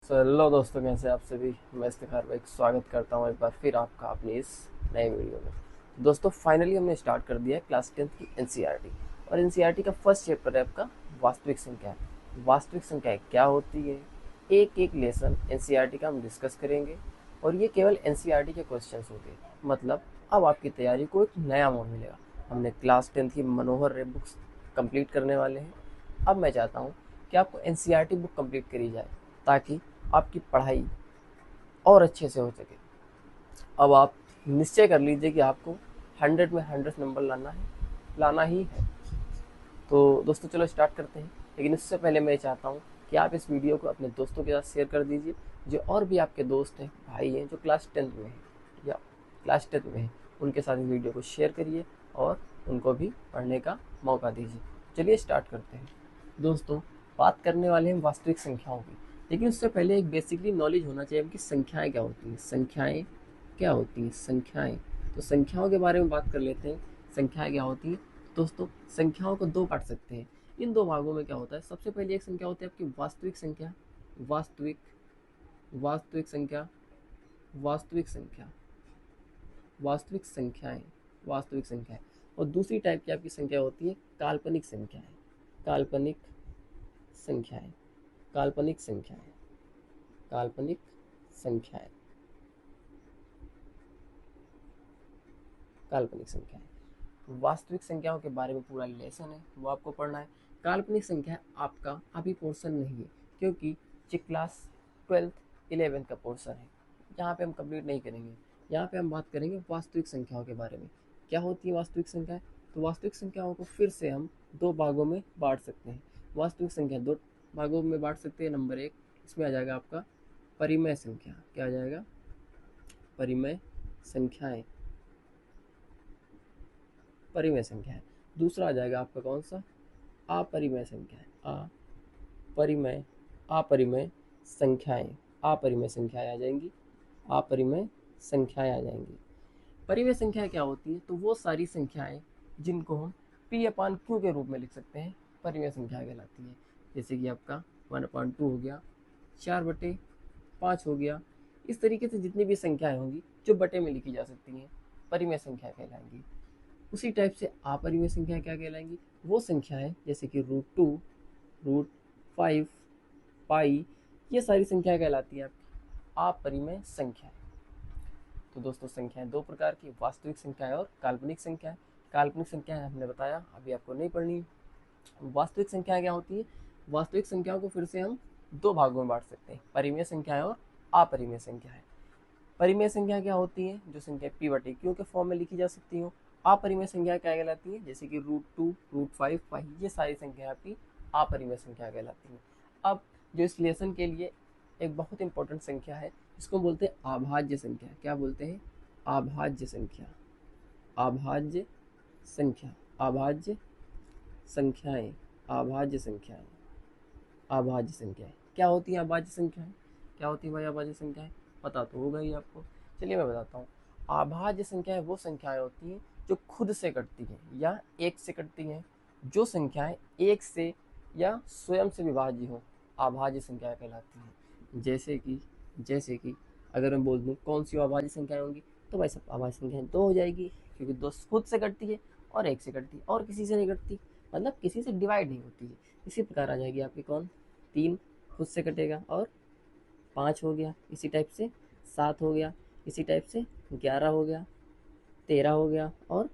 Hello दोस्तों, कैसे आप सभी। मैं इफ्तिखार भाई स्वागत करता हूँ एक बार फिर आपका अपनी इस नए वीडियो में। दोस्तों फाइनली हमने स्टार्ट कर दिया है क्लास 10th की एनसीईआरटी। और एनसीईआरटी का फर्स्ट चैप्टर है आपका वास्तविक संख्या। वास्तविक संख्याएं क्या होती है, एक एक लेसन एनसीईआरटी का हम डिस्कस करेंगे। और ये केवल एनसीईआरटी के क्वेश्चन होंगे, मतलब अब आपकी तैयारी को एक नया मोड़ मिलेगा। हमने क्लास 10th की मनोहर रे बुक्स कंप्लीट करने वाले हैं। अब मैं चाहता हूँ कि आपको एनसीईआरटी बुक कंप्लीट करी जाए, ताकि आपकी पढ़ाई और अच्छे से हो सके। अब आप निश्चय कर लीजिए कि आपको 100 में 100 नंबर लाना ही है। तो दोस्तों चलो स्टार्ट करते हैं। लेकिन उससे पहले मैं चाहता हूँ कि आप इस वीडियो को अपने दोस्तों के साथ शेयर कर दीजिए। जो और भी आपके दोस्त हैं, भाई हैं, जो क्लास 10th में हैं या क्लास 10th में हैं, उनके साथ इस वीडियो को शेयर करिए और उनको भी पढ़ने का मौका दीजिए। चलिए स्टार्ट करते हैं। दोस्तों बात करने वाले हैं वास्तविक संख्याओं की। लेकिन उससे पहले एक बेसिकली नॉलेज होना चाहिए कि संख्याएं क्या होती हैं। संख्याएं क्या होती हैं? संख्याएं, तो संख्याओं के बारे में बात कर लेते हैं। संख्याएं क्या होती हैं? दोस्तों संख्याओं को दो बांट सकते हैं। इन दो भागों में क्या होता है, सबसे पहले एक संख्या होती है आपकी वास्तविक संख्या। वास्तविक वास्तविक संख्या वास्तविक संख्या वास्तविक संख्याएं वास्तविक संख्याएं। और दूसरी टाइप की आपकी संख्या होती है काल्पनिक संख्याएं। काल्पनिक संख्याएं काल्पनिक संख्याएं काल्पनिक संख्याएं काल्पनिक संख्याएं। वास्तविक संख्याओं के बारे में पूरा लेसन है, वो आपको पढ़ना है। काल्पनिक संख्या आपका अभी पोर्शन नहीं है, क्योंकि ये क्लास 12th 11th का पोर्शन है। यहाँ पे हम कंप्लीट नहीं करेंगे। यहाँ पे हम बात करेंगे वास्तविक संख्याओं के बारे में। क्या होती है वास्तविक संख्याएं? तो वास्तविक संख्याओं को फिर से हम दो भागों में बांट सकते हैं। वास्तविक संख्या दो भागों में बांट सकते हैं। नंबर एक, इसमें आ जाएगा आपका परिमेय संख्या। क्या आ जाएगा? परिमेय संख्याएं। परिमेय संख्या है। दूसरा आ जाएगा आपका कौन सा? अपरिमेय संख्या है। अपरिमेय अपरिमेय संख्याएं। अपरिमेय संख्याएं आ जाएंगी। अपरिमेय संख्याएं आ जाएंगी। परिमेय संख्या क्या होती है? तो वो सारी संख्याएं जिनको हम पी अपान क्यू के रूप में लिख सकते हैं, परिमेय संख्या कहलाती है। जैसे कि आपका 1/2 हो गया, 4/5 हो गया। इस तरीके से जितनी भी संख्याएं होंगी जो बटे में लिखी जा सकती हैं, परिमेय संख्या कहलाएंगी। उसी टाइप से अपरिमेय संख्या क्या कहलाएंगी? वो संख्याएं जैसे कि √2, √5, पाई, ये सारी संख्याएं कहलाती हैं आपकी अपरिमेय संख्याएं। तो दोस्तों संख्याएं दो प्रकार की, वास्तविक संख्याएं और काल्पनिक संख्याएं। काल्पनिक संख्याएं हमने बताया, अभी आपको नहीं पढ़नी। वास्तविक संख्याएं क्या होती है? वास्तविक संख्याओं को फिर से हम दो भागों में बांट सकते हैं, परिमेय संख्याएं और अपरिमेय संख्याएं। परिमेय संख्या क्या होती है? जो संख्या पी बटे क्यू के फॉर्म में लिखी जा सकती हो। अपरिमेय संख्या क्या कहलाती है? जैसे कि √2, √5, पाई, ये सारी संख्या आपकी अपरिमेय संख्या कहलाती है। अब जो इस लेसन के लिए एक बहुत इंपॉर्टेंट संख्या है, इसको बोलते हैं अभाज्य संख्या। क्या बोलते हैं? अभाज्य संख्या। अभाज्य संख्या अभाज्य संख्याएं अभाज्य संख्याएं अभाज्य संख्याएं क्या होती है? अभाज्य संख्याएं क्या होती है भाई? अभाज्य संख्याएं पता तो होगा ही आपको। चलिए मैं बताता हूँ। अभाज्य संख्याएं वो संख्याएं होती हैं जो खुद से कटती हैं या एक से कटती हैं। जो संख्याएं एक से या स्वयं से विभाज्य हो, अभाज्य संख्याएं कहलाती हैं। जैसे कि अगर मैं बोल दूँ कौन सी अभाज्य संख्याएं होंगी, तो भाई सब अभाज्य संख्याएं दो हो जाएगी, क्योंकि दो खुद से कटती है और एक से कटती है और किसी से नहीं कटती, मतलब किसी से डिवाइड नहीं होती है। इसी प्रकार आ जाएगी आपकी कौन? 3 खुद से कटेगा और 5 हो गया। इसी टाइप से 7 हो गया। इसी टाइप से 11 हो गया, 13 हो गया, और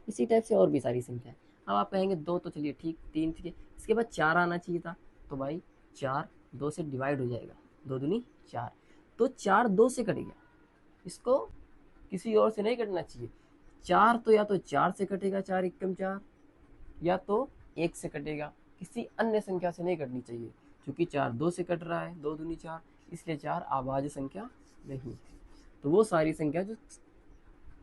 इसी टाइप से और भी सारी संख्या है। अब आप कहेंगे दो तो चलिए ठीक, 3 ठीक है, इसके बाद 4 आना चाहिए था। तो भाई 4 2 से डिवाइड हो जाएगा, 2 दूनी 4, तो 4 2 से कट गया। इसको किसी और से नहीं कटना चाहिए। 4 तो या तो 4 से कटेगा, 4 एकम 4, या तो 1 से कटेगा, किसी अन्य संख्या से नहीं कटनी चाहिए। क्योंकि 4 2 से कट रहा है, 2 दूनी 4, इसलिए 4 अभाज्य संख्या नहीं है। तो वो सारी संख्या जो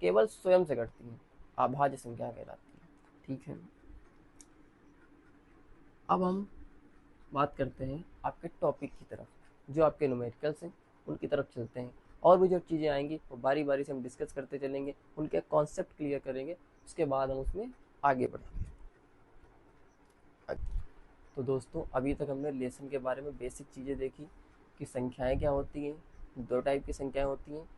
केवल स्वयं से कटती हैं अभाज्य संख्या कहलाती है। ठीक है, अब हम बात करते हैं आपके टॉपिक की तरफ, जो आपके न्यूमेरिकल्स हैं उनकी तरफ चलते हैं। और भी जो चीज़ें आएंगी वो बारी बारी से हम डिस्कस करते चलेंगे, उनके कॉन्सेप्ट क्लियर करेंगे, उसके बाद हम उसमें आगे बढ़ेंगे। तो दोस्तों अभी तक हमने लेसन के बारे में बेसिक चीज़ें देखी। कि संख्याएं क्या होती हैं। दो टाइप की संख्याएं होती हैं,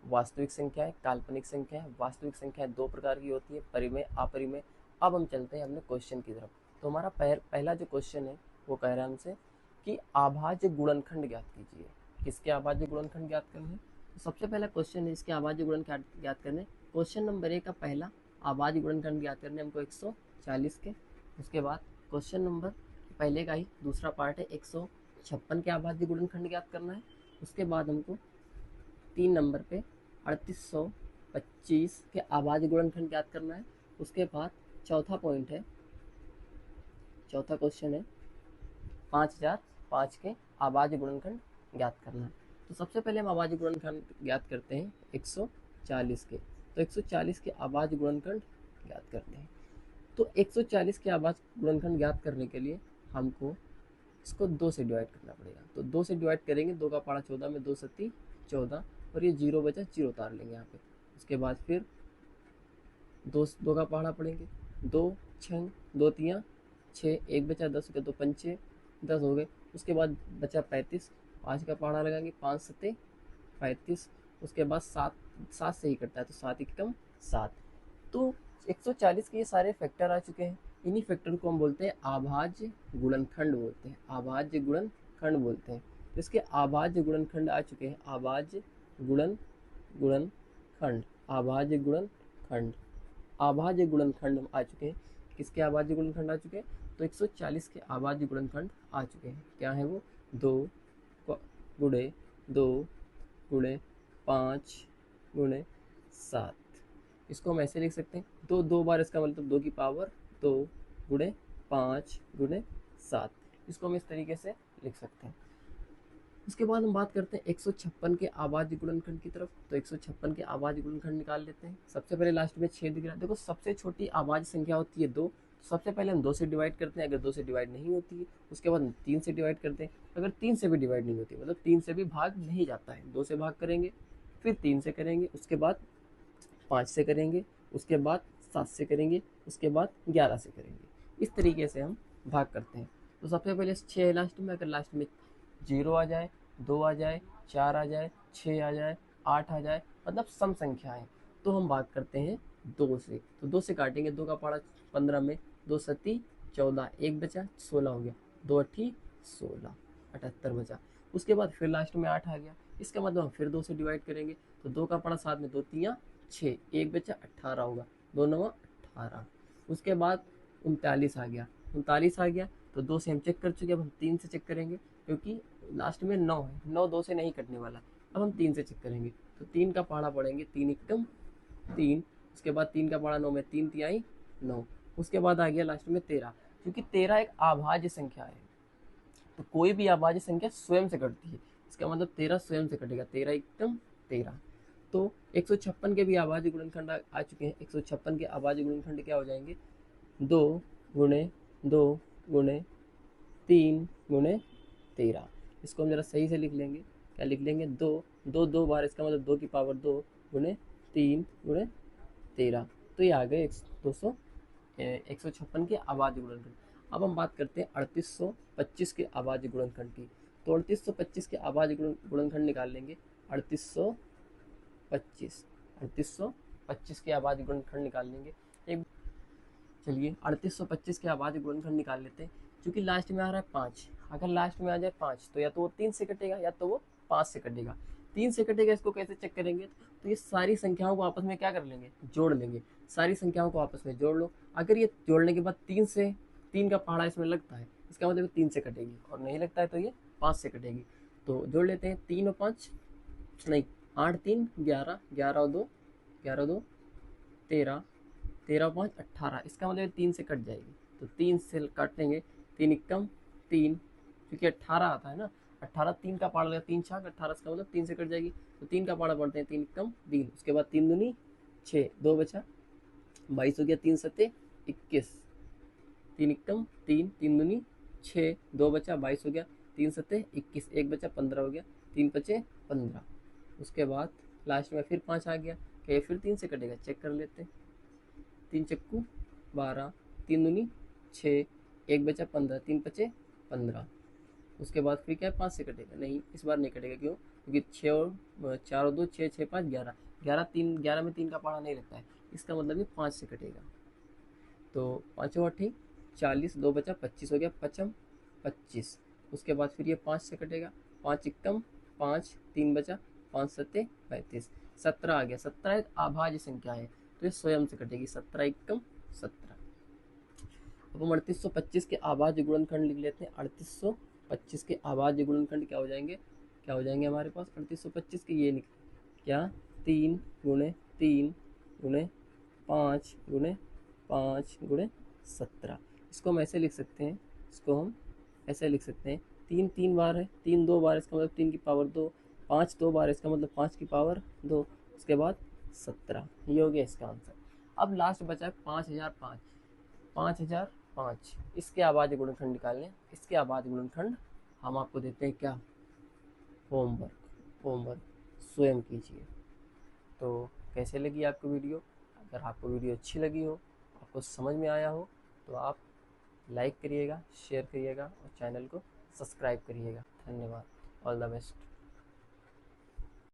वास्तविक संख्याएं, काल्पनिक संख्याएं। वास्तविक संख्याएं दो प्रकार की होती है, परिमेय, अपरिमेय। अब हम चलते हैं अपने क्वेश्चन की तरफ। तो हमारा पहला जो क्वेश्चन है वो कह रहा है हमसे कि अभाज्य गुणनखंड ज्ञात कीजिए। किसके अभाज्य गुणनखंड ज्ञात करने? तो सबसे पहला क्वेश्चन है इसके अभाज्य गुणनखंड ज्ञात करने। क्वेश्चन नंबर 1 का पहला अभाज्य गुणनखंड ज्ञात करने हमको 140 के। उसके बाद क्वेश्चन नंबर पहले का ही दूसरा पार्ट है 156 के अभाज्य गुणनखंड ज्ञात करना है। उसके बाद हमको 3 नंबर पे 3825 के अभाज्य गुणनखंड ज्ञात करना है। उसके बाद चौथा पॉइंट है, चौथा क्वेश्चन है 5005 के अभाज्य गुणनखंड ज्ञात करना है। तो सबसे पहले हम अभाज्य गुणनखंड ज्ञात करते हैं 140 के। तो 140 के अभाज्य गुणनखंड ज्ञात करते हैं। तो 140 के अभाज्य गुणनखंड ज्ञात करने के लिए हमको इसको 2 से डिवाइड करना पड़ेगा। तो 2 से डिवाइड करेंगे, 2 का पाड़ा 14 में 2 सत्ती 14 और ये 0 बचा, 0 उतार लेंगे यहाँ पे। उसके बाद फिर 2 का पहाड़ा पड़ेंगे, 2 6 2 3 6, 1 बचा, 10 के 2 पंचे 10 हो गए। उसके बाद बचा 35, 5 का पहाड़ा लगाएंगे, 5 सत्ते 35। उसके बाद 7 से ही कटता है तो 7 एकम 7। तो 140 के ये सारे फैक्टर आ चुके हैं। इन्हीं फैक्टर को हम बोलते हैं अभाज्य गुणनखंड बोलते हैं, अभाज्य गुणनखंड बोलते हैं। तो इसके अभाज्य गुणनखंड आ चुके हैं, अभाज्य गुणनखंड, अभाज्य गुणनखंड, अभाज्य गुणनखंड आ चुके हैं। किसके अभाज्य गुणनखंड आ चुके हैं? तो 140 के अभाज्य गुणनखंड आ चुके हैं। क्या है वो? 2 गुणे 2 गुणे 5 गुणे 7। इसको हम ऐसे लिख सकते हैं, 2 2 बार, इसका मतलब 2 की पावर 2 गुणे 5 गुणे 7। इसको हम इस तरीके से लिख सकते हैं। उसके बाद हम बात करते हैं 156 के अभाज्य गुणनखंड की तरफ। तो 156 के अभाज्य गुणनखंड निकाल लेते हैं। सबसे पहले लास्ट में 6 दिख रहा है। देखो सबसे छोटी अभाज्य संख्या होती है 2। सबसे पहले हम 2 से डिवाइड करते हैं। अगर 2 से डिवाइड नहीं होती है उसके बाद हम 3 से डिवाइड करते हैं। अगर 3 से भी डिवाइड नहीं होती मतलब 3 से भी भाग नहीं जाता है, 2 से भाग करेंगे, फिर 3 से करेंगे, उसके बाद 5 से करेंगे, उसके बाद 7 से करेंगे, उसके बाद 11 से करेंगे। इस तरीके से हम भाग करते हैं। तो सबसे पहले 6 लास्ट में, अगर लास्ट में 0 आ जाए, 2 आ जाए, 4 आ जाए, 6 आ जाए, 8 आ जाए, मतलब सम संख्याएं, तो हम भाग करते हैं 2 से। तो 2 से काटेंगे, 2 का पाड़ा 15 में 2 सत्ती 14, 1 बचा 16 हो गया, 2 अट्ठी 16, 78 बचा। उसके बाद फिर लास्ट में 8 आ गया। इसका मतलब हम फिर 2 से डिवाइड करेंगे। तो 2 का पाड़ा 7 में 2 3 6, 1 बचा 18 होगा, 2 9 18। उसके बाद 39 आ गया, 39 आ गया। तो 2 से हम चेक कर चुके, अब हम 3 से चेक करेंगे क्योंकि लास्ट में 9 है, 9 2 से नहीं कटने वाला। अब हम 3 से चेक करेंगे। तो 3 का पाड़ा पड़ेंगे, 3 एकम 3। उसके बाद 3 का पाड़ा 9 में 3 तिहाई 9। उसके बाद आ गया लास्ट में 13, क्योंकि 13 एक अभाज्य संख्या है। तो कोई भी अभाज्य संख्या स्वयं से कटती है, इसका मतलब 13 स्वयं से कटेगा, 13 एकम 13। तो 156 के भी अभाज्य गुणनखंड आ चुके हैं। 156 के अभाज्य गुणनखंड क्या हो जाएंगे? 2 गुणे 2 गुणे 3 गुणे 13। इसको हम जरा सही से लिख लेंगे। क्या लिख लेंगे? 2 2 2 बार, इसका मतलब 2 की पावर 2 गुणे 3 गुणे 13। तो ये आ गए 156 के अभाज्य गुणनखंड। अब हम बात करते हैं 3825 के अभाज्य गुणनखंड की। तो 3825 के अभाज्य गुणनखंड निकाल लेंगे। 3825 के अभाज्य गुणनखंड निकाल लेंगे। एक चलिए 3825 के अभाज्य गुणनखंड निकाल लेते हैं। क्योंकि लास्ट में आ रहा है 5, अगर लास्ट में आ जाए 5 तो या तो वो 3 से कटेगा या तो वो 5 से कटेगा। 3 से कटेगा, इसको कैसे चेक करेंगे? तो ये सारी संख्याओं को आपस में क्या कर लेंगे? जोड़ लेंगे। सारी संख्याओं को आपस में जोड़ लो। अगर ये जोड़ने के बाद 3 का पहाड़ा इसमें लगता है, इसका मतलब 3 से कटेगी, और नहीं लगता है तो ये 5 से कटेगी। तो जोड़ लेते हैं, 3 और 5 नहीं, 8 3 11, 11 और 2 13, 13 और 5 18। इसका मतलब 3 से कट जाएगी। तो 3 से काटेंगे, 3 एकम 3, क्योंकि 18 आता है ना, 18 3 का पाड़ा लगा, 3 छाक 18, इसका मतलब 3 से कट जाएगी। तो 3 का पाड़ा पढ़ते हैं, 3 एकम 3। उसके बाद 3 दूनी 6, 2 बचा 22 हो गया, 3 सत्ते 21, 3 एकम 3, 3 दूनी 6, 2 बचा 22 हो गया, 3 सत्ते 21, 1 बचा 15 हो गया, 3 पचे 15। उसके बाद लास्ट में फिर 5 आ गया। क्या फिर 3 से कटेगा? चेक कर लेते हैं। 3 चक्कू 12, 3 दूनी 6, 1 बचा 15, 3 पचे 15। उसके बाद फिर क्या है 5 से कटेगा, नहीं इस बार नहीं कटेगा, क्यों? क्योंकि 6 और 4 और 2 6, 6 5 11, 11 में 3 का पहाड़ा नहीं लगता है, इसका मतलब ये 5 से कटेगा। तो 5 और 8 40, 2 बचा 25 हो गया, पचम 25। उसके बाद फिर ये 5 से कटेगा, 5 इक्कम 5, 3 बचा, 5 सत्ते 35, 17 आ गया। 17 एक अभाज्य संख्या है तो ये स्वयं से कटेगी, 17 इक्कम 17। अब हम 3825 के अभाज्य गुणनखंड लिख लेते हैं। 3825 के अभाज्य गुणनखंड क्या हो जाएंगे, हमारे पास 3825 के ये निकले क्या, 3 गुणे 3 गुणे 5 गुणे 5 गुणे 17। इसको हम ऐसे लिख सकते हैं, 3 3 बार है, 3 2 बार, इसका मतलब 3 की पावर 2, 5 2 बार, इसका मतलब 5 की पावर 2, उसके बाद 17। ये हो गया इसका आंसर। अब लास्ट बचा है 5005। 5005 इसके अभाज्य गुणनखंड निकालने। इसके अभाज्य गुणनखंड हम आपको देते हैं क्या, होमवर्क स्वयं कीजिए। तो कैसे लगी आपको वीडियो? अगर आपको वीडियो अच्छी लगी हो, आपको समझ में आया हो, तो आप लाइक करिएगा, शेयर करिएगा और चैनल को सब्सक्राइब करिएगा। धन्यवाद। All the best.